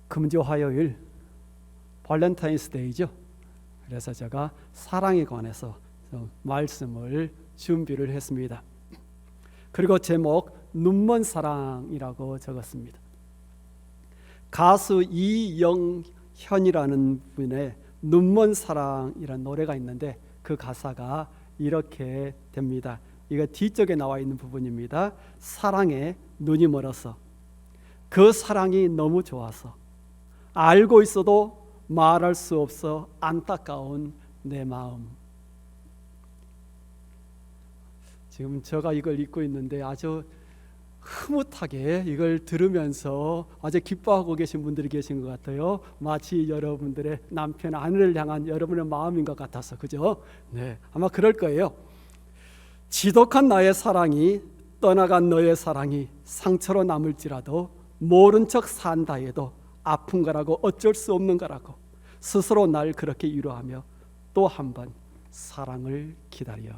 금주 화요일 발렌타인스데이죠. 그래서 제가 사랑에 관해서 말씀을 준비를 했습니다. 그리고 제목 눈먼 사랑이라고 적었습니다. 가수 이영현이라는 분의 눈먼 사랑이라는 노래가 있는데 그 가사가 이렇게 됩니다. 이거 뒤쪽에 나와 있는 부분입니다. 사랑에 눈이 멀어서 그 사랑이 너무 좋아서 알고 있어도 말할 수 없어 안타까운 내 마음. 지금 제가 이걸 읽고 있는데 아주 흐뭇하게 이걸 들으면서 아주 기뻐하고 계신 분들이 계신 것 같아요. 마치 여러분들의 남편, 아내를 향한 여러분의 마음인 것 같아서, 그죠? 네, 아마 그럴 거예요. 지독한 나의 사랑이, 떠나간 너의 사랑이 상처로 남을지라도 모른 척 산다 해도 아픈 거라고, 어쩔 수 없는 거라고 스스로 날 그렇게 위로하며 또 한 번 사랑을 기다려.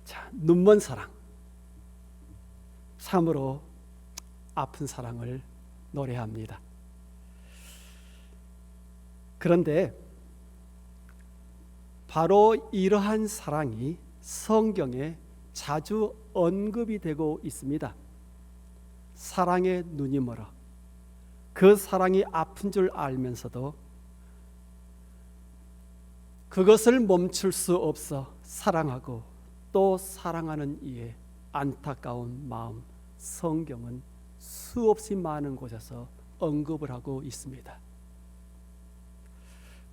자, 눈먼 사랑, 참으로 아픈 사랑을 노래합니다. 그런데 바로 이러한 사랑이 성경에 자주 언급이 되고 있습니다. 사랑에 눈이 멀어 그 사랑이 아픈 줄 알면서도 그것을 멈출 수 없어 사랑하고 또 사랑하는 이의 안타까운 마음, 성경은 수없이 많은 곳에서 언급을 하고 있습니다.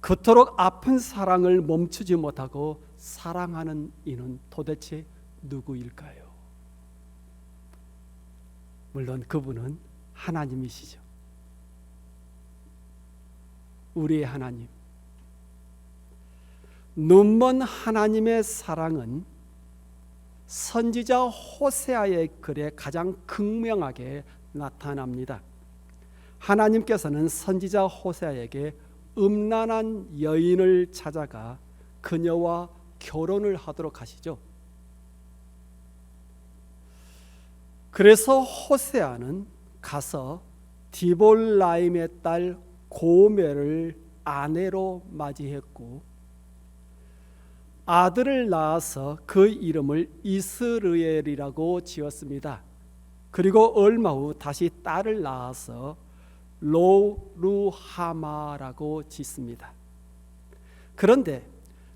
그토록 아픈 사랑을 멈추지 못하고 사랑하는 이는 도대체 누구일까요? 물론 그분은 하나님이시죠. 우리의 하나님. 눈먼 하나님의 사랑은 선지자 호세아의 글에 가장 극명하게 나타납니다. 하나님께서는 선지자 호세아에게 음란한 여인을 찾아가 그녀와 결혼을 하도록 하시죠. 그래서 호세아는 가서 디볼라임의 딸 고멜을 아내로 맞이했고 아들을 낳아서 그 이름을 이스르엘이라고 지었습니다. 그리고 얼마 후 다시 딸을 낳아서 로루하마라고 짓습니다. 그런데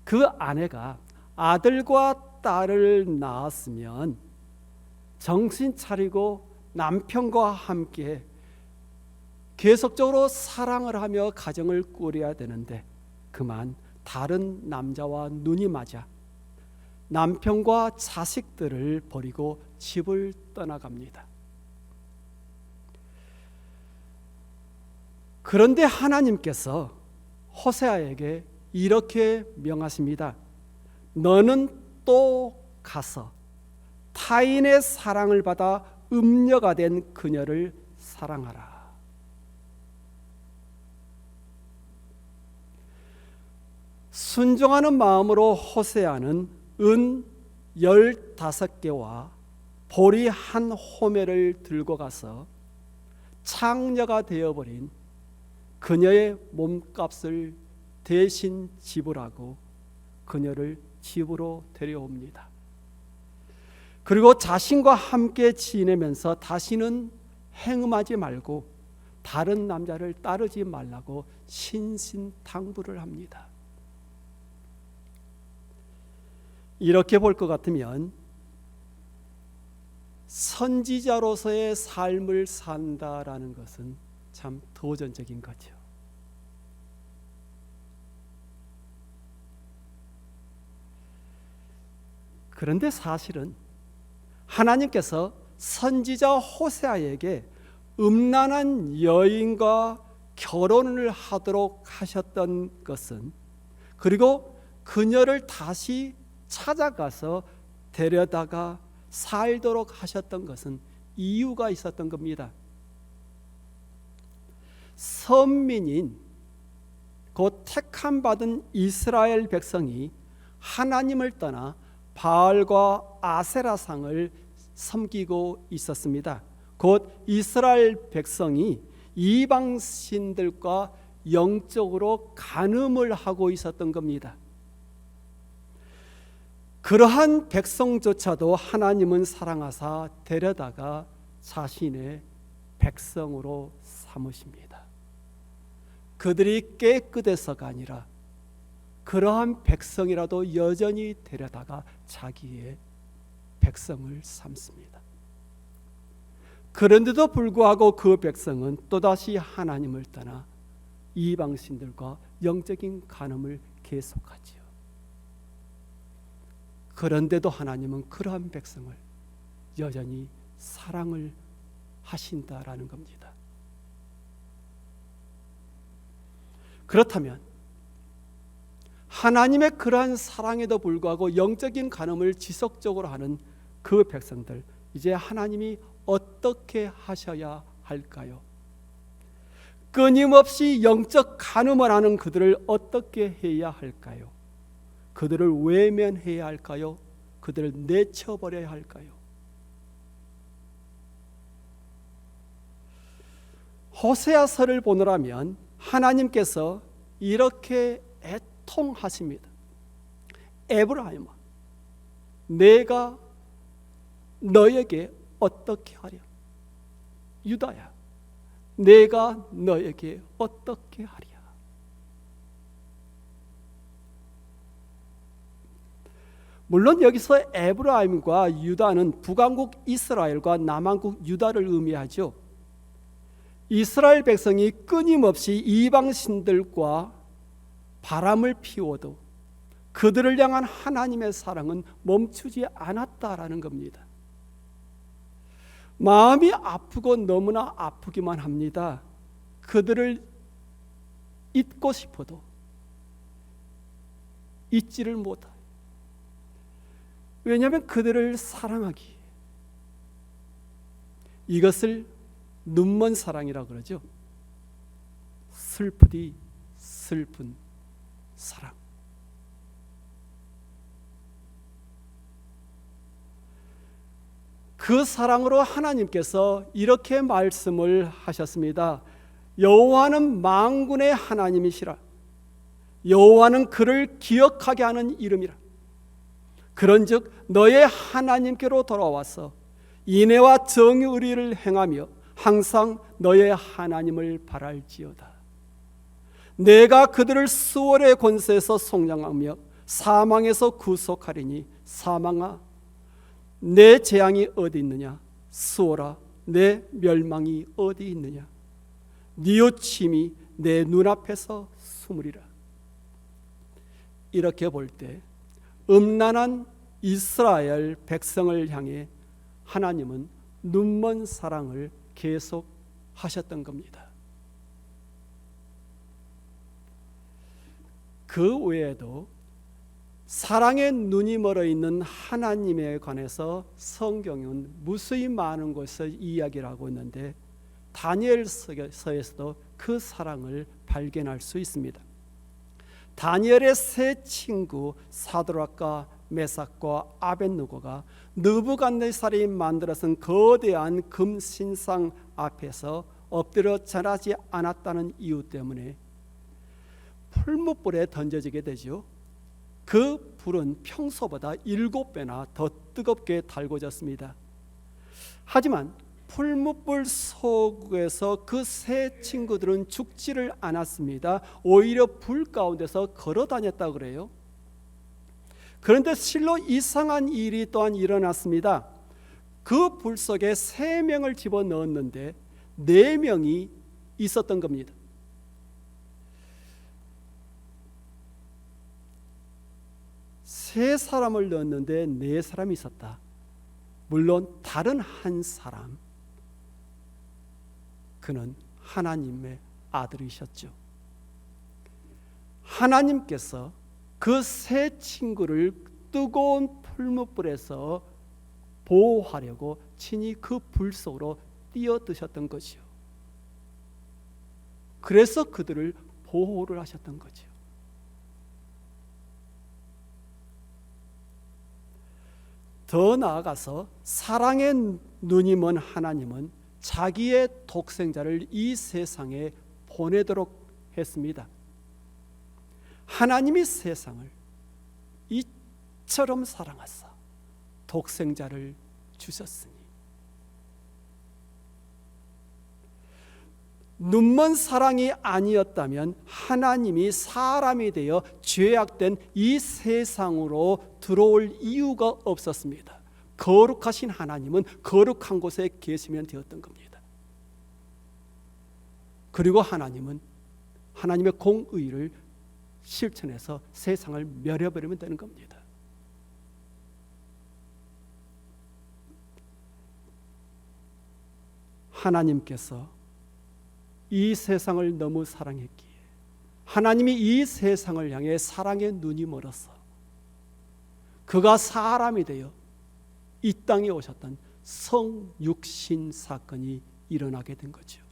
그 아내가 아들과 딸을 낳았으면 정신 차리고 남편과 함께 계속적으로 사랑을 하며 가정을 꾸려야 되는데 그만 다른 남자와 눈이 맞아 남편과 자식들을 버리고 집을 떠나갑니다. 그런데 하나님께서 호세아에게 이렇게 명하십니다. 너는 또 가서 타인의 사랑을 받아 음녀가 된 그녀를 사랑하라. 순종하는 마음으로 호세아는 은 15개와 보리 한 호멜을 들고 가서 창녀가 되어버린 그녀의 몸값을 대신 지불하고 그녀를 집으로 데려옵니다. 그리고 자신과 함께 지내면서 다시는 행음하지 말고 다른 남자를 따르지 말라고 신신당부를 합니다. 이렇게 볼 것 같으면 선지자로서의 삶을 산다라는 것은 참 도전적인 거죠. 그런데 사실은 하나님께서 선지자 호세아에게 음란한 여인과 결혼을 하도록 하셨던 것은, 그리고 그녀를 다시 찾아가서 데려다가 살도록 하셨던 것은 이유가 있었던 겁니다. 선민인 곧 택함 받은 이스라엘 백성이 하나님을 떠나 바알과 아세라상을 섬기고 있었습니다. 곧 이스라엘 백성이 이방 신들과 영적으로 간음을 하고 있었던 겁니다. 그러한 백성조차도 하나님은 사랑하사 데려다가 자신의 백성으로 삼으십니다. 그들이 깨끗해서가 아니라 그러한 백성이라도 여전히 데려다가 자기의 백성을 삼습니다. 그런데도 불구하고 그 백성은 또다시 하나님을 떠나 이방신들과 영적인 간음을 계속하지요. 그런데도 하나님은 그러한 백성을 여전히 사랑을 하신다라는 겁니다. 그렇다면 하나님의 그러한 사랑에도 불구하고 영적인 간음을 지속적으로 하는 그 백성들, 이제 하나님이 어떻게 하셔야 할까요? 끊임없이 영적 간음을 하는 그들을 어떻게 해야 할까요? 그들을 외면해야 할까요? 그들을 내쳐버려야 할까요? 호세아서를 보느라면 하나님께서 이렇게 애통하십니다. 에브라임아, 내가 너에게 어떻게 하랴? 유다야, 내가 너에게 어떻게 하랴? 물론 여기서 에브라임과 유다는 북왕국 이스라엘과 남왕국 유다를 의미하죠. 이스라엘 백성이 끊임없이 이방 신들과 바람을 피워도 그들을 향한 하나님의 사랑은 멈추지 않았다라는 겁니다. 마음이 아프고 너무나 아프기만 합니다. 그들을 잊고 싶어도 잊지를 못해요. 왜냐하면 그들을 사랑하기, 이것을 눈먼 사랑이라고 그러죠. 슬프디 슬픈 사랑. 그 사랑으로 하나님께서 이렇게 말씀을 하셨습니다. 여호와는 만군의 하나님이시라. 여호와는 그를 기억하게 하는 이름이라. 그런즉 너의 하나님께로 돌아와서 인애와 정의를 행하며 항상 너의 하나님을 바랄지어다. 내가 그들을 수월의 권세에서 속량하며 사망에서 구속하리니 사망아, 내 재앙이 어디 있느냐? 수월아, 내 멸망이 어디 있느냐? 뉘우침이 내 눈앞에서 숨으리라. 이렇게 볼 때 음란한 이스라엘 백성을 향해 하나님은 눈먼 사랑을 계속 하셨던 겁니다. 그 외에도 사랑의 눈이 멀어 있는 하나님에 관해서 성경은 무수히 많은 곳을 이야기를 하고 있는데 다니엘서에서도 그 사랑을 발견할 수 있습니다. 다니엘의 세 친구 사드락과 메삭과 아벳느고가 느부갓네살이 만들어 쓴 거대한 금신상 앞에서 엎드려 절하지 않았다는 이유 때문에 풀무불에 던져지게 되죠. 그 불은 평소보다 7배나 더 뜨겁게 달궈졌습니다. 하지만 풀무불 속에서 그 세 친구들은 죽지를 않았습니다. 오히려 불 가운데서 걸어 다녔다고 그래요. 그런데 실로 이상한 일이 또한 일어났습니다. 그 불 속에 3명을 집어넣었는데 4명이 있었던 겁니다. 세 사람을 넣었는데 4사람이 있었다. 물론 다른 한 사람, 그는 하나님의 아들이셨죠. 하나님께서 그 세 친구를 뜨거운 풀무불에서 보호하려고 친히 그 불 속으로 뛰어드셨던 것이요. 그래서 그들을 보호를 하셨던 거죠. 더 나아가서 사랑의 눈이 먼 하나님은 자기의 독생자를 이 세상에 보내도록 했습니다. 하나님이 세상을 이처럼 사랑하사 독생자를 주셨으니 눈먼 사랑이 아니었다면 하나님이 사람이 되어 죄악된 이 세상으로 들어올 이유가 없었습니다. 거룩하신 하나님은 거룩한 곳에 계시면 되었던 겁니다. 그리고 하나님은 하나님의 공의를 실천해서 세상을 멸해버리면 되는 겁니다. 하나님께서 이 세상을 너무 사랑했기에 하나님이 이 세상을 향해 사랑의 눈이 멀어서 그가 사람이 되어 이 땅에 오셨던 성육신 사건이 일어나게 된 거죠.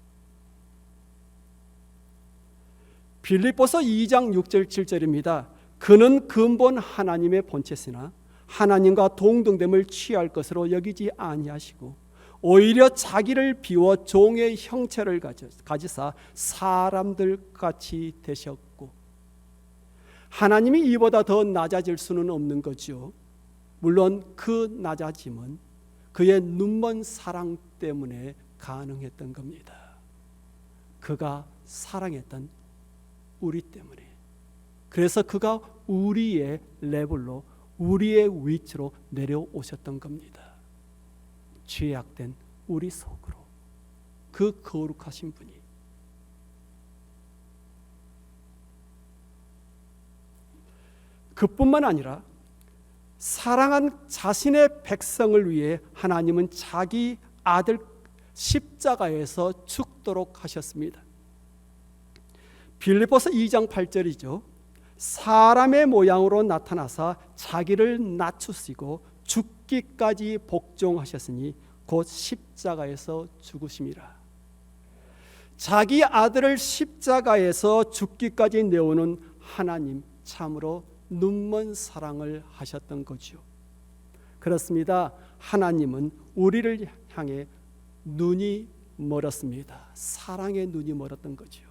빌립보서 2장 6절 7절입니다. 그는 근본 하나님의 본체시나 하나님과 동등됨을 취할 것으로 여기지 아니하시고 오히려 자기를 비워 종의 형체를 가지사 사람들 같이 되셨고, 하나님이 이보다 더 낮아질 수는 없는 거죠. 물론 그 낮아짐은 그의 눈먼 사랑 때문에 가능했던 겁니다. 그가 사랑했던 우리 때문에. 그래서 그가 우리의 레벨로, 우리의 위치로 내려오셨던 겁니다. 죄악된 우리 속으로, 그 거룩하신 분이. 그뿐만 아니라 사랑한 자신의 백성을 위해 하나님은 자기 아들 십자가에서 죽도록 하셨습니다. 빌립보서 2장 8절이죠. 사람의 모양으로 나타나사 자기를 낮추시고 죽기까지 복종하셨으니 곧 십자가에서 죽으심이라. 자기 아들을 십자가에서 죽기까지 내오는 하나님, 참으로 눈먼 사랑을 하셨던 거죠. 그렇습니다. 하나님은 우리를 향해 눈이 멀었습니다. 사랑의 눈이 멀었던 거죠.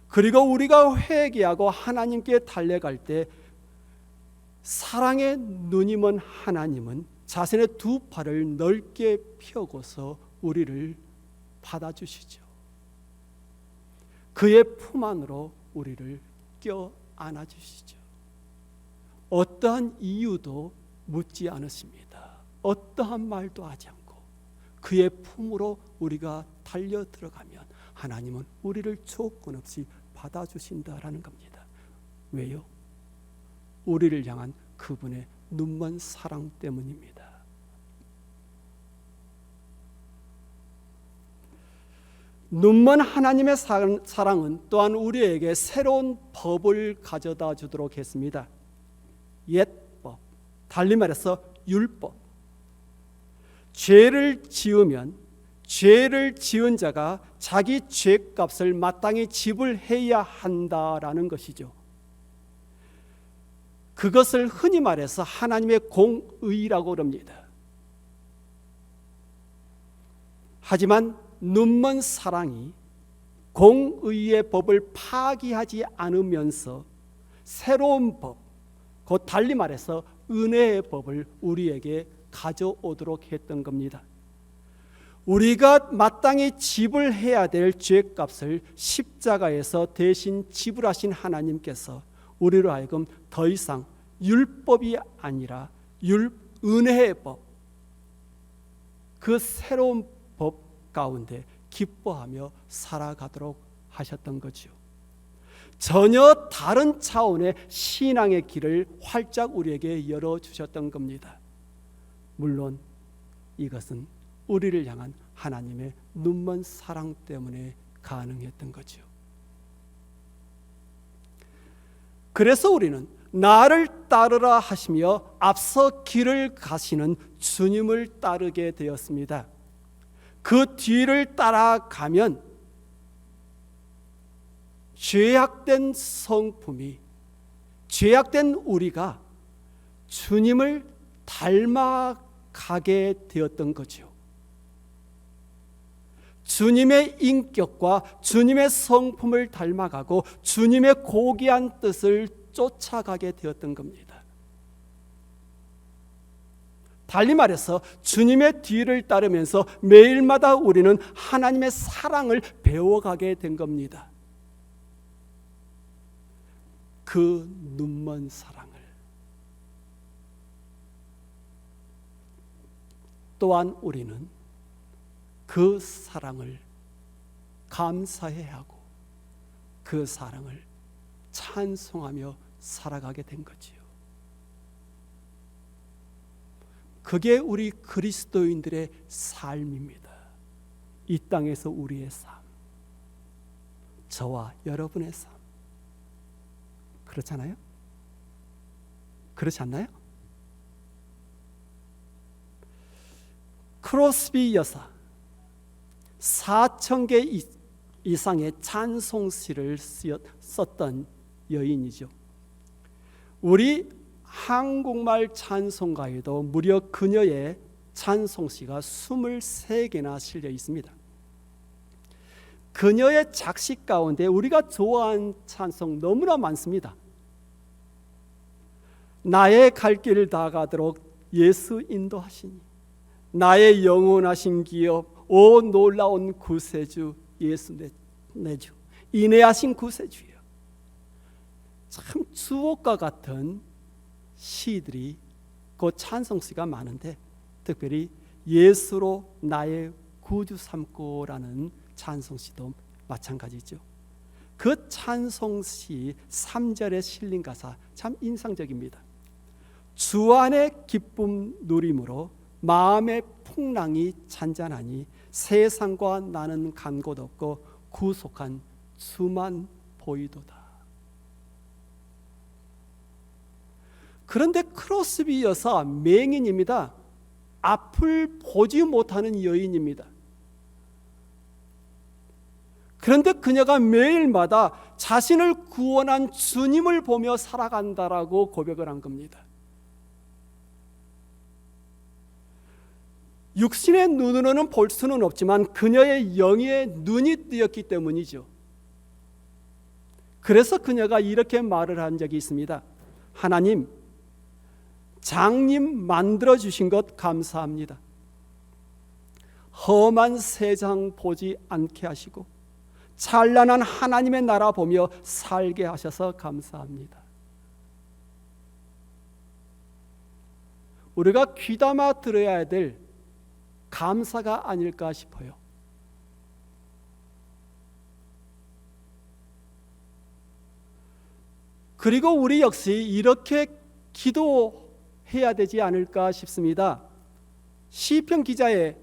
그리고 우리가 회개하고 하나님께 달려갈 때 사랑의 눈이 먼 하나님은 자신의 두 팔을 넓게 펴고서 우리를 받아주시죠. 그의 품 안으로 우리를 껴안아 주시죠. 어떠한 이유도 묻지 않으십니다. 어떠한 말도 하지 않고 그의 품으로 우리가 달려 들어가면 하나님은 우리를 조건 없이 받아주신다라는 겁니다. 왜요? 우리를 향한 그분의 눈먼 사랑 때문입니다. 눈먼 하나님의 사랑은 또한 우리에게 새로운 법을 가져다 주도록 했습니다. 옛법, 달리 말해서 율법. 죄를 지으면 죄를 지은 자가 자기 죄값을 마땅히 지불해야 한다라는 것이죠. 그것을 흔히 말해서 하나님의 공의라고 그럽니다. 하지만 눈먼 사랑이 공의의 법을 파기하지 않으면서 새로운 법, 곧 달리 말해서 은혜의 법을 우리에게 가져오도록 했던 겁니다. 우리가 마땅히 지불해야 될 죄값을 십자가에서 대신 지불하신 하나님께서 우리로 하여금 더 이상 율법이 아니라 은혜의 법, 그 새로운 법 가운데 기뻐하며 살아가도록 하셨던 거죠. 전혀 다른 차원의 신앙의 길을 활짝 우리에게 열어주셨던 겁니다. 물론 이것은 우리를 향한 하나님의 눈먼 사랑 때문에 가능했던 거죠. 그래서 우리는 나를 따르라 하시며 앞서 길을 가시는 주님을 따르게 되었습니다. 그 뒤를 따라가면 죄악된 성품이, 죄악된 우리가 주님을 닮아가게 되었던 거죠. 주님의 인격과 주님의 성품을 닮아가고 주님의 고귀한 뜻을 쫓아가게 되었던 겁니다. 달리 말해서 주님의 뒤를 따르면서 매일마다 우리는 하나님의 사랑을 배워가게 된 겁니다. 그 눈먼 사랑을. 또한 우리는 그 사랑을 감사해야 하고 그 사랑을 찬송하며 살아가게 된 거지요. 그게 우리 그리스도인들의 삶입니다. 이 땅에서 우리의 삶, 저와 여러분의 삶. 그렇잖아요? 그렇지 않나요? 크로스비 여사 4,000개 이상의 찬송시를 썼던 여인이죠. 우리 한국말 찬송가에도 무려 그녀의 찬송시가 23개나 실려 있습니다. 그녀의 작식 가운데 우리가 좋아하는 찬송 너무나 많습니다. 나의 갈 길을 다 가도록 예수 인도하시니, 나의 영원하신 기업, 오 놀라운 구세주 예수 내 주, 인내하신 구세주여. 참 주옥과 같은 시들이, 그 찬송시가 많은데 특별히 예수로 나의 구주 삼고라는 찬송시도 마찬가지죠. 그 찬송시 3절에 실린 가사 참 인상적입니다. 주 안의 기쁨 누림으로 마음의 풍랑이 잔잔하니 세상과 나는 간 곳 없고 구속한 주만 보이도다. 그런데 크로스비 여사 맹인입니다. 앞을 보지 못하는 여인입니다. 그런데 그녀가 매일마다 자신을 구원한 주님을 보며 살아간다라고 고백을 한 겁니다. 육신의 눈으로는 볼 수는 없지만 그녀의 영의 눈이 뜨였기 때문이죠. 그래서 그녀가 이렇게 말을 한 적이 있습니다. 하나님, 장님 만들어주신 것 감사합니다. 험한 세상 보지 않게 하시고 찬란한 하나님의 나라 보며 살게 하셔서 감사합니다. 우리가 귀담아 들어야 될 감사가 아닐까 싶어요. 그리고 우리 역시 이렇게 기도해야 되지 않을까 싶습니다. 시편 기자의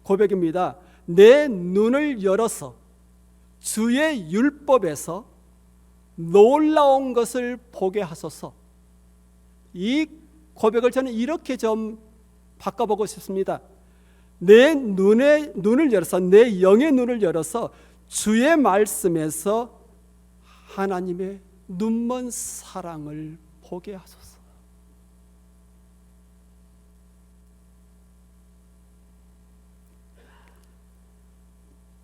고백입니다. 내 눈을 열어서 주의 율법에서 놀라운 것을 보게 하소서. 이 고백을 저는 이렇게 좀 바꿔보고 싶습니다. 내 눈을 열어서, 내 영의 눈을 열어서 주의 말씀에서 하나님의 눈먼 사랑을 보게 하소서.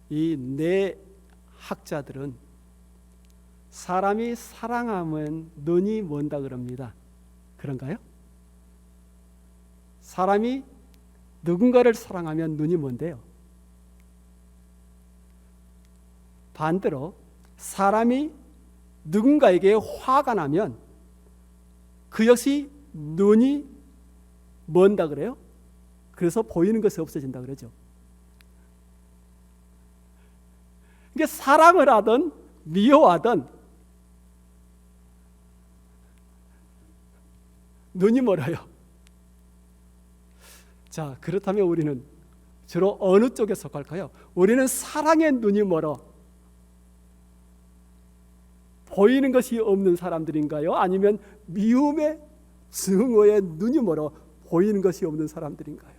이 네 학자들은 사람이 사랑하면 눈이 먼다 그럽니다. 그런가요? 사람이 누군가를 사랑하면 눈이 먼데요. 반대로 사람이 누군가에게 화가 나면 그 역시 눈이 먼다 그래요. 그래서 보이는 것이 없어진다 그러죠. 이게 사랑을 하든 미워하든 눈이 멀어요. 자, 그렇다면 우리는 주로 어느 쪽에 속할까요? 우리는 사랑의 눈이 멀어 보이는 것이 없는 사람들인가요? 아니면 미움의 증오의 눈이 멀어 보이는 것이 없는 사람들인가요?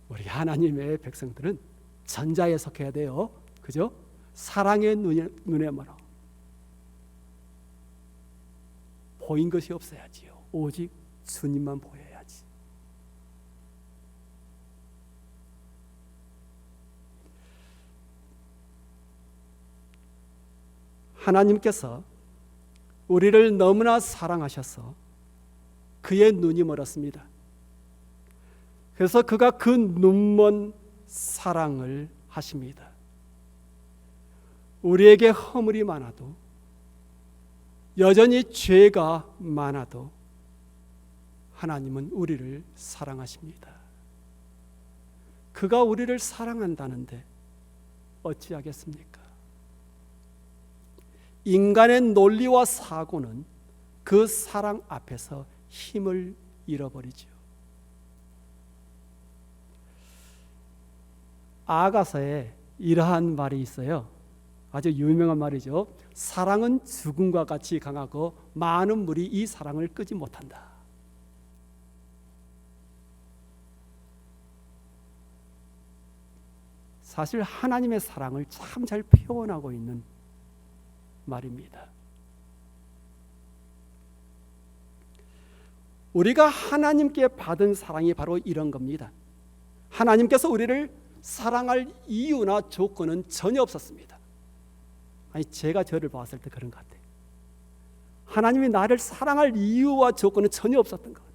우리 하나님의 백성들은 전자에 속해야 돼요. 그죠? 사랑의 눈에 멀어 보인 것이 없어야지요. 오직 주님만 보여야지. 하나님께서 우리를 너무나 사랑하셔서 그의 눈이 멀었습니다. 그래서 그가 그 눈먼 사랑을 하십니다. 우리에게 허물이 많아도, 여전히 죄가 많아도 하나님은 우리를 사랑하십니다. 그가 우리를 사랑한다는데 어찌하겠습니까? 인간의 논리와 사고는 그 사랑 앞에서 힘을 잃어버리죠. 아가서에 이러한 말이 있어요. 아주 유명한 말이죠. 사랑은 죽음과 같이 강하고 많은 물이 이 사랑을 끄지 못한다. 사실 하나님의 사랑을 참 잘 표현하고 있는 말입니다. 우리가 하나님께 받은 사랑이 바로 이런 겁니다. 하나님께서 우리를 사랑할 이유나 조건은 전혀 없었습니다. 아니, 제가 저를 봤을 때 그런 것 같아요. 하나님이 나를 사랑할 이유와 조건은 전혀 없었던 것 같아요.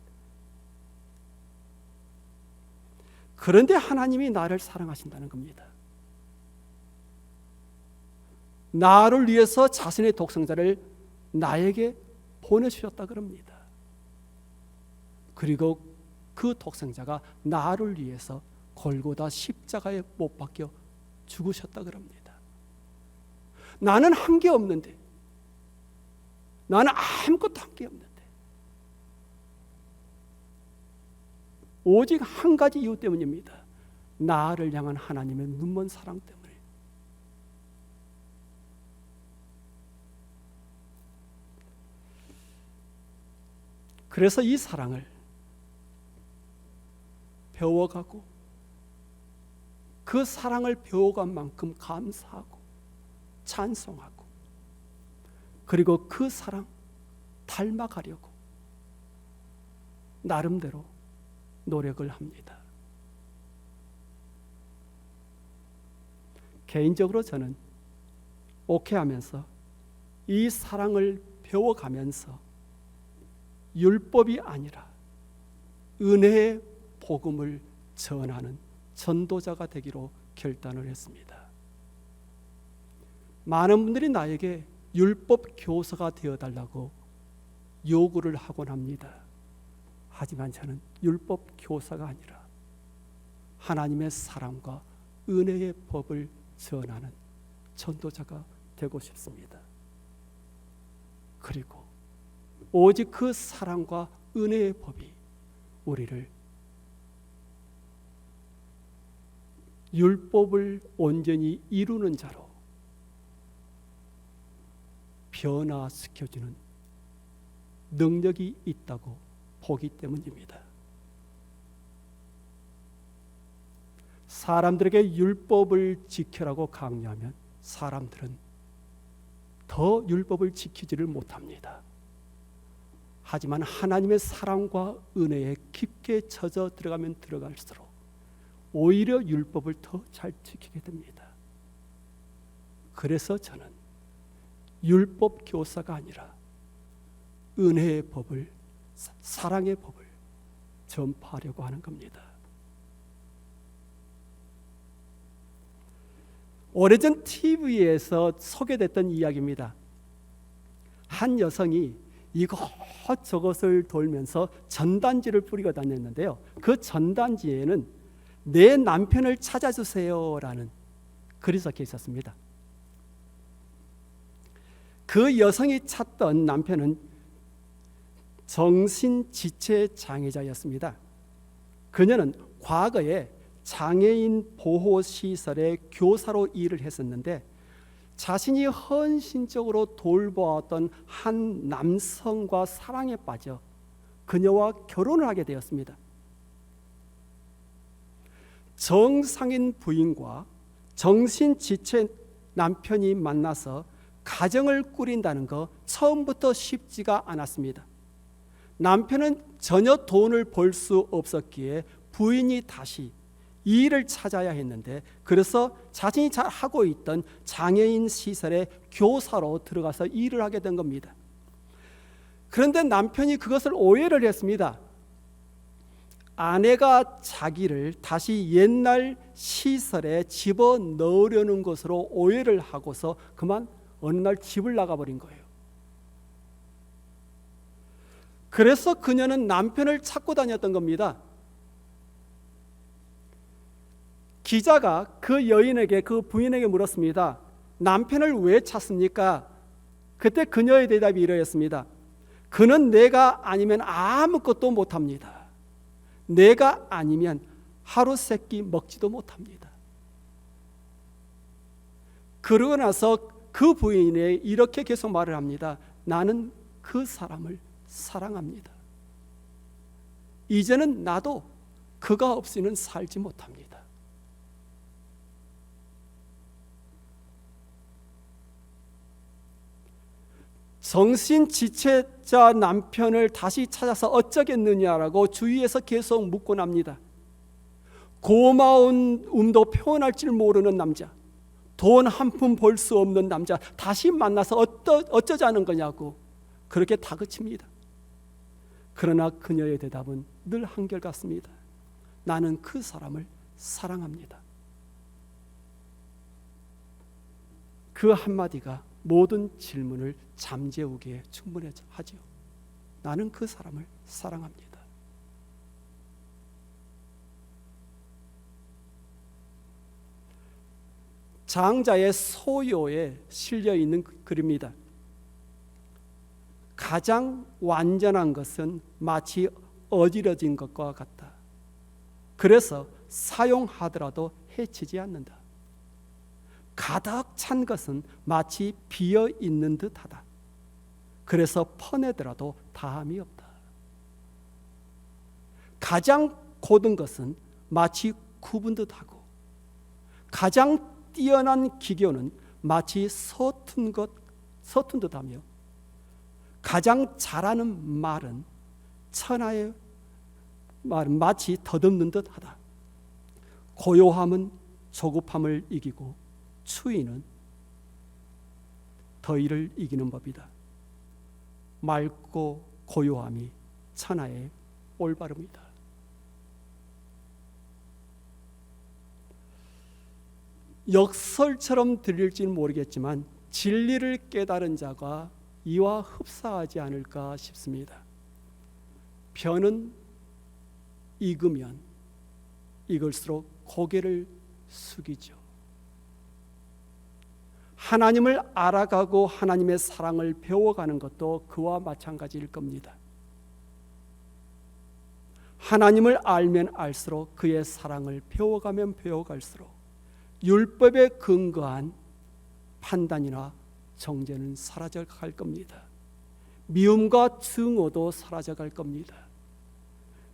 그런데 하나님이 나를 사랑하신다는 겁니다. 나를 위해서 자신의 독생자를 나에게 보내주셨다 그럽니다. 그리고 그 독생자가 나를 위해서 골고다 십자가에 못 박혀 죽으셨다 그럽니다. 나는 한 게 없는데, 나는 아무것도 한 게 없는데, 오직 한 가지 이유 때문입니다. 나를 향한 하나님의 눈먼 사랑 때문에. 그래서 이 사랑을 배워가고, 그 사랑을 배워간 만큼 감사하고 찬송하고, 그리고 그 사랑 닮아가려고 나름대로 노력을 합니다. 개인적으로 저는 옥회하면서 이 사랑을 배워가면서 율법이 아니라 은혜의 복음을 전하는 전도자가 되기로 결단을 했습니다. 많은 분들이 나에게 율법 교사가 되어달라고 요구를 하곤 합니다. 하지만 저는 율법 교사가 아니라 하나님의 사랑과 은혜의 법을 전하는 전도자가 되고 싶습니다. 그리고 오직 그 사랑과 은혜의 법이 우리를 율법을 온전히 이루는 자로 변화시켜주는 능력이 있다고 보기 때문입니다. 사람들에게 율법을 지켜라고 강요하면 사람들은 더 율법을 지키지를 못합니다. 하지만 하나님의 사랑과 은혜에 깊게 젖어 들어가면 들어갈수록 오히려 율법을 더 잘 지키게 됩니다. 그래서 저는 율법 교사가 아니라 은혜의 법을, 사랑의 법을 전파하려고 하는 겁니다. 오래전 TV에서 소개됐던 이야기입니다. 한 여성이 이것저것을 돌면서 전단지를 뿌리고 다녔는데요. 그 전단지에는 내 남편을 찾아주세요라는 글이 적혀 있었습니다. 그 여성이 찾던 남편은 정신지체 장애자였습니다. 그녀는 과거에 장애인 보호시설의 교사로 일을 했었는데 자신이 헌신적으로 돌보았던 한 남성과 사랑에 빠져 그녀와 결혼을 하게 되었습니다. 정상인 부인과 정신지체 남편이 만나서 가정을 꾸린다는 거 처음부터 쉽지가 않았습니다. 남편은 전혀 돈을 벌 수 없었기에 부인이 다시 일을 찾아야 했는데, 그래서 자신이 잘 하고 있던 장애인 시설에 교사로 들어가서 일을 하게 된 겁니다. 그런데 남편이 그것을 오해를 했습니다. 아내가 자기를 다시 옛날 시설에 집어넣으려는 것으로 오해를 하고서 그만 어느 날 집을 나가버린 거예요. 그래서 그녀는 남편을 찾고 다녔던 겁니다. 기자가 그 여인에게, 그 부인에게 물었습니다. 남편을 왜 찾습니까? 그때 그녀의 대답이 이러했습니다. 그는 내가 아니면 아무것도 못합니다. 내가 아니면 하루 세끼 먹지도 못합니다. 그러고 나서 그 부인이 이렇게 계속 말을 합니다. 나는 그 사람을 사랑합니다. 이제는 나도 그가 없이는 살지 못합니다. 정신지체자 남편을 다시 찾아서 어쩌겠느냐라고 주위에서 계속 묻곤 합니다. 고마움도 표현할 줄 모르는 남자, 돈 한 푼 벌 수 없는 남자 다시 만나서 어쩌자는 거냐고 그렇게 다그칩니다. 그러나 그녀의 대답은 늘 한결같습니다. 나는 그 사람을 사랑합니다. 그 한마디가 모든 질문을 잠재우기에 충분하죠. 나는 그 사람을 사랑합니다. 장자의 소요에 실려 있는 글입니다. 가장 완전한 것은 마치 어지러진 것과 같다. 그래서 사용하더라도 해치지 않는다. 가득 찬 것은 마치 비어 있는 듯하다. 그래서 퍼내더라도 다함이 없다. 가장 고든 것은 마치 굽은 듯하고, 가장 뛰어난 기교는 마치 서툰 듯하며, 가장 잘하는 말은 천하의 말은 마치 더듬는 듯하다. 고요함은 조급함을 이기고 추위는 더위를 이기는 법이다. 맑고 고요함이 천하의 올바름이다. 역설처럼 들릴지는 모르겠지만 진리를 깨달은 자가 이와 흡사하지 않을까 싶습니다. 변은 익으면 익을수록 고개를 숙이죠. 하나님을 알아가고 하나님의 사랑을 배워가는 것도 그와 마찬가지일 겁니다. 하나님을 알면 알수록 그의 사랑을 배워가면 배워갈수록 율법에 근거한 판단이나 정죄는 사라져갈 겁니다. 미움과 증오도 사라져갈 겁니다.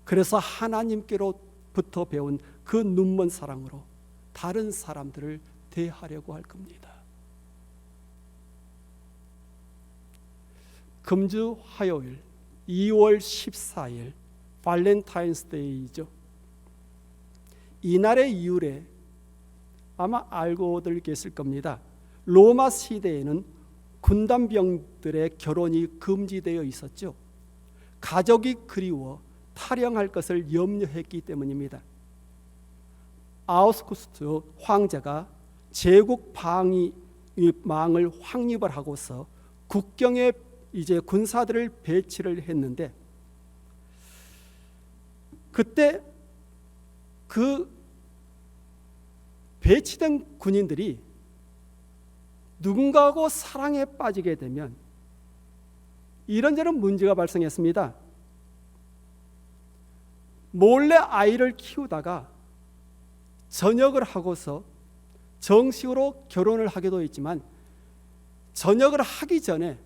그래서 하나님께로부터 배운 그 눈먼 사랑으로 다른 사람들을 대하려고 할 겁니다. 금주 화요일 2월 14일 발렌타인스데이죠. 이날의 이유에 아마 알고들 계실 겁니다. 로마 시대에는 군단병들의 결혼이 금지되어 있었죠. 가족이 그리워 탈영할 것을 염려했기 때문입니다. 아우구스투스 황제가 제국 망을 확립을 하고서 국경에 이제 군사들을 배치를 했는데, 그때 그 배치된 군인들이 누군가하고 사랑에 빠지게 되면 이런저런 문제가 발생했습니다. 몰래 아이를 키우다가 전역을 하고서 정식으로 결혼을 하기도 했지만, 전역을 하기 전에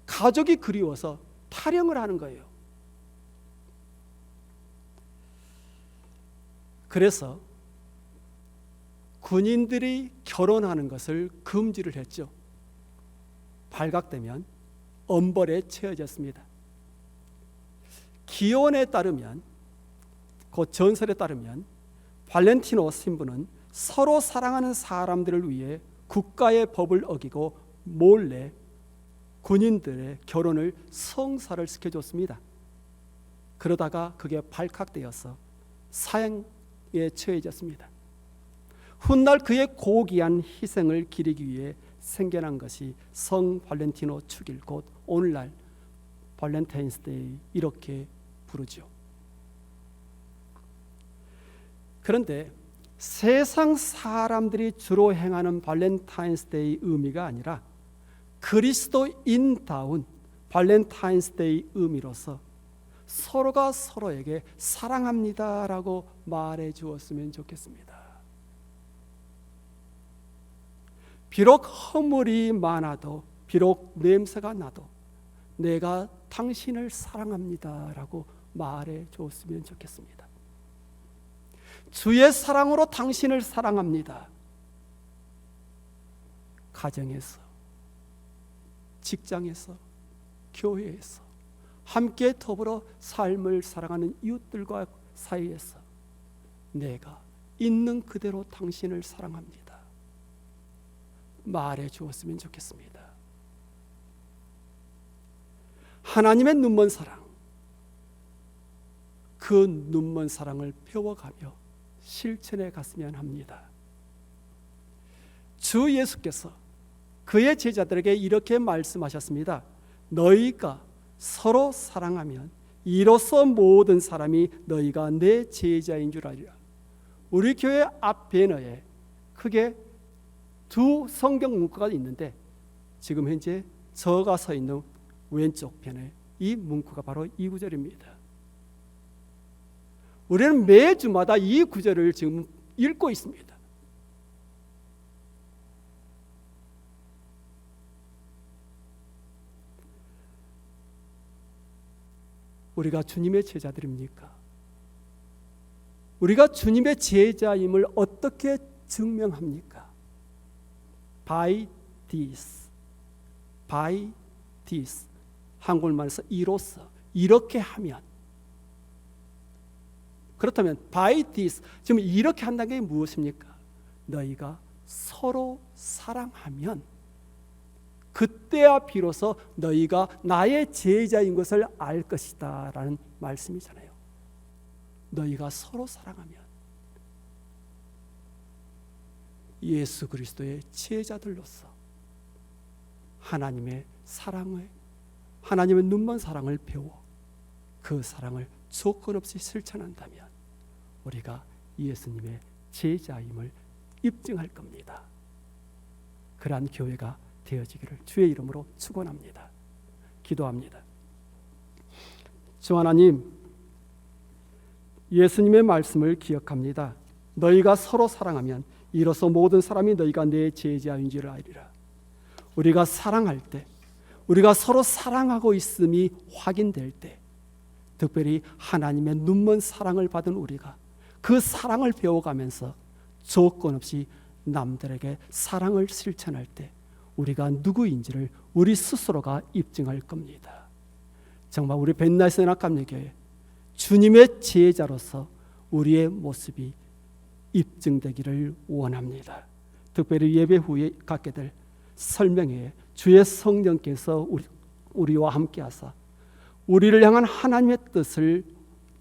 가족이 그리워서 탈영을 하는 거예요. 그래서 군인들이 결혼하는 것을 금지를 했죠. 발각되면 엄벌에 처해졌습니다. 기원에 따르면, 그 전설에 따르면 발렌티노 신부는 서로 사랑하는 사람들을 위해 국가의 법을 어기고 몰래 군인들의 결혼을 성사를 시켜줬습니다. 그러다가 그게 발각되어서 사형에 처해졌습니다. 훗날 그의 고귀한 희생을 기리기 위해 생겨난 것이 성 발렌티노 축일, 곧 오늘날 발렌타인스데이 이렇게 부르죠. 그런데 세상 사람들이 주로 행하는 발렌타인스데이 의미가 아니라 그리스도인다운 발렌타인스데이 의미로서 서로가 서로에게 사랑합니다라고 말해 주었으면 좋겠습니다. 비록 허물이 많아도, 비록 냄새가 나도 내가 당신을 사랑합니다라고 말해 주었으면 좋겠습니다. 주의 사랑으로 당신을 사랑합니다. 가정에서, 직장에서, 교회에서 함께 더불어 삶을 살아가는 이웃들과 사이에서 내가 있는 그대로 당신을 사랑합니다. 말해 주었으면 좋겠습니다. 하나님의 눈먼 사랑, 그 눈먼 사랑을 배워가며 실천해 갔으면 합니다. 주 예수께서 그의 제자들에게 이렇게 말씀하셨습니다. 너희가 서로 사랑하면 이로써 모든 사람이 너희가 내 제자인 줄 알리라. 우리 교회 앞 배너에 크게 두 성경 문구가 있는데 지금 현재 저가 서 있는 왼쪽 편에 이 문구가 바로 이 구절입니다. 우리는 매주마다 이 구절을 지금 읽고 있습니다. 우리가 주님의 제자들입니까? 우리가 주님의 제자임을 어떻게 증명합니까? By this, by this. 한국말에서 이로써, 이렇게 하면. 그렇다면 by this, 지금 이렇게 한다는 게 무엇입니까? 너희가 서로 사랑하면 그때야 비로소 너희가 나의 제자인 것을 알 것이다 라는 말씀이잖아요. 너희가 서로 사랑하면 예수 그리스도의 제자들로서 하나님의 사랑을, 하나님의 눈먼 사랑을 배워 그 사랑을 조건 없이 실천한다면 우리가 예수님의 제자임을 입증할 겁니다. 그러한 교회가 되어지기를 주의 이름으로 축원합니다. 기도합니다. 주 하나님, 예수님의 말씀을 기억합니다. 너희가 서로 사랑하면 이로써 모든 사람이 너희가 내 제자인 줄 알리라. 우리가 사랑할 때, 우리가 서로 사랑하고 있음이 확인될 때, 특별히 하나님의 눈먼 사랑을 받은 우리가 그 사랑을 배워가면서 조건 없이 남들에게 사랑을 실천할 때 우리가 누구인지를 우리 스스로가 입증할 겁니다. 정말 우리 벤나이스 연합감리교회 주님의 제자로서 우리의 모습이 입증되기를 원합니다. 특별히 예배 후에 갖게 될 설명회에 주의 성령께서 우리와 함께 하사 우리를 향한 하나님의 뜻을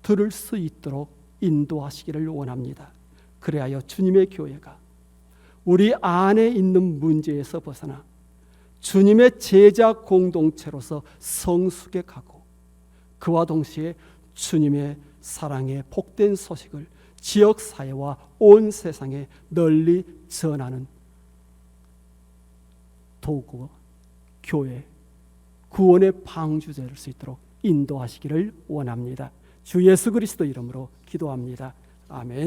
들을 수 있도록 인도하시기를 원합니다. 그래야 주님의 교회가 우리 안에 있는 문제에서 벗어나 주님의 제자 공동체로서 성숙해 가고 그와 동시에 주님의 사랑의 복된 소식을 지역사회와 온 세상에 널리 전하는 도구, 교회, 구원의 방주자 될 수 있도록 인도하시기를 원합니다. 주 예수 그리스도 이름으로 기도합니다. 아멘.